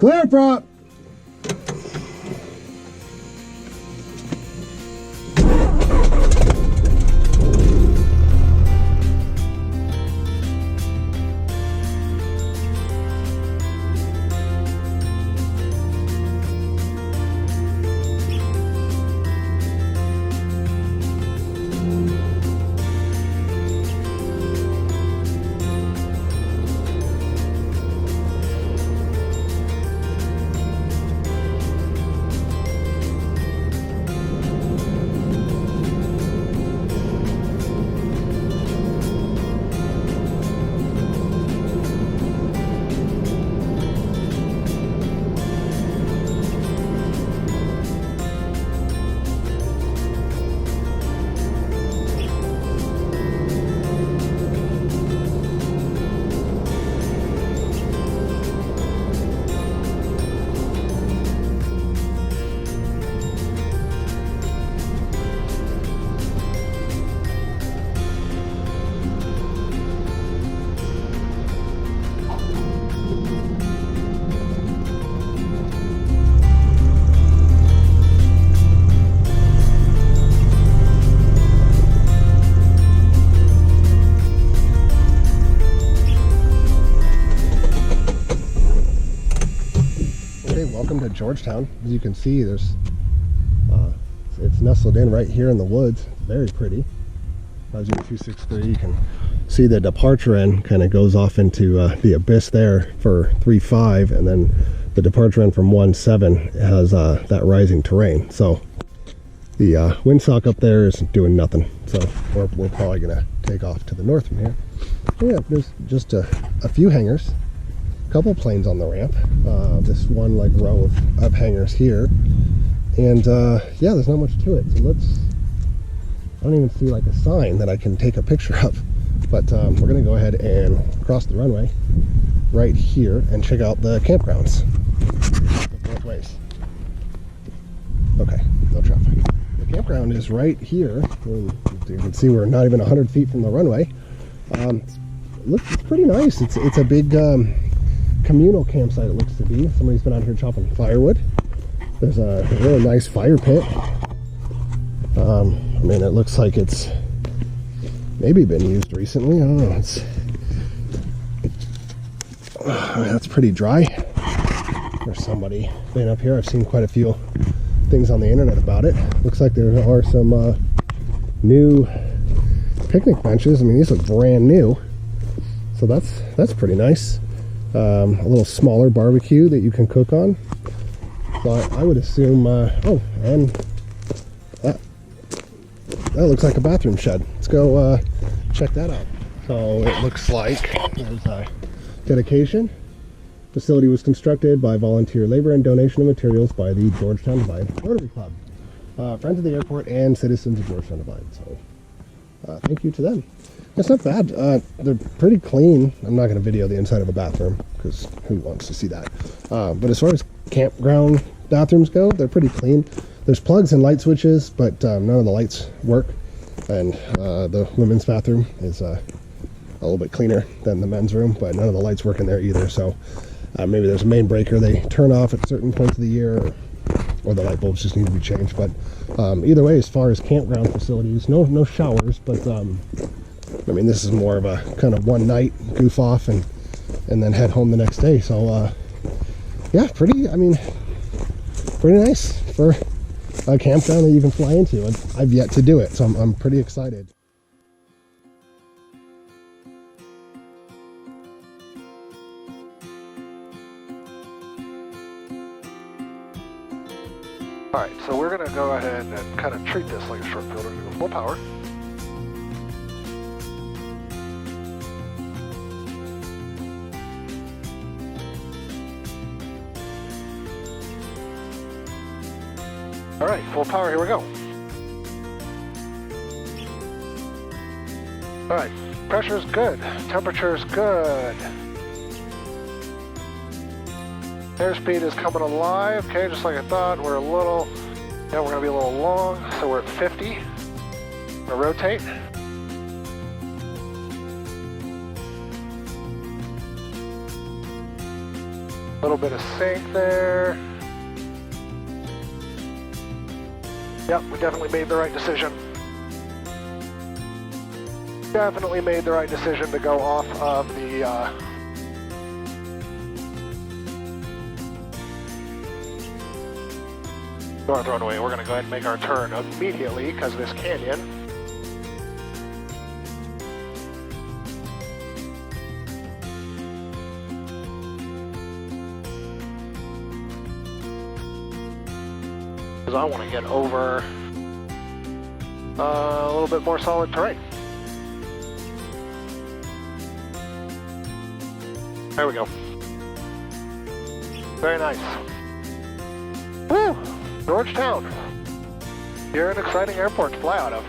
Clear, prop. Welcome to Georgetown. As you can see, there's it's nestled in right here in the woods. It's very pretty. As you 263, you can see the departure end kind of goes off into the abyss there for 3.5, and then the departure end from 1.7 has that rising terrain. So the windsock up there is doing nothing. So we're probably gonna take off to the north from here. Yeah, there's just a few hangars. Couple planes on the ramp, this one like row of hangars here, and yeah, there's not much to it. So I don't even see like a sign that I can take a picture of, but we're gonna go ahead and cross the runway right here and check out the campgrounds both ways. Okay, no traffic. The campground is right here. You can see we're not even 100 feet from the runway. It's pretty nice. It's a big communal campsite, it looks to be. Somebody's been out here chopping firewood. There's a really nice fire pit. I mean, it looks like it's maybe been used recently. I don't know. That's pretty dry. There's somebody been up here. I've seen quite a few things on the internet about it. Looks like there are some new picnic benches. I mean, these look brand new. So that's pretty nice. A little smaller barbecue that you can cook on. So I would assume, oh, and that looks like a bathroom shed. Let's go check that out. So it looks like there's a dedication. Facility was constructed by volunteer labor and donation of materials by the Georgetown Divide Rotary Club, friends of the airport and citizens of Georgetown Divide. So thank you to them. It's not bad. They're pretty clean. I'm not going to video the inside of a bathroom because who wants to see that? But as far as campground bathrooms go, they're pretty clean. There's plugs and light switches, but none of the lights work. And the women's bathroom is a little bit cleaner than the men's room, but none of the lights work in there either. So maybe there's a main breaker they turn off at certain points of the year, or the light bulbs just need to be changed. But either way, as far as campground facilities, no showers, but I mean, this is more of a kind of one night goof off and then head home the next day. So yeah, pretty nice for a campground that you can fly into. I've yet to do it, so I'm pretty excited. Alright, so we're going to go ahead and kind of treat this like a short field. We're going to go full power. Alright, full power, here we go. Alright, pressure's good, temperature's good. Airspeed is coming alive, okay, just like I thought. We're gonna be a little long, so we're at 50. I'm gonna rotate. Little bit of sink there. Yep, we definitely made the right decision. Definitely made the right decision to go off of the north runway. We're going to go ahead and make our turn immediately because of this canyon. Because I want to get over a little bit more solid terrain. There we go. Very nice. Woo! Georgetown. You're an exciting airport to fly out of.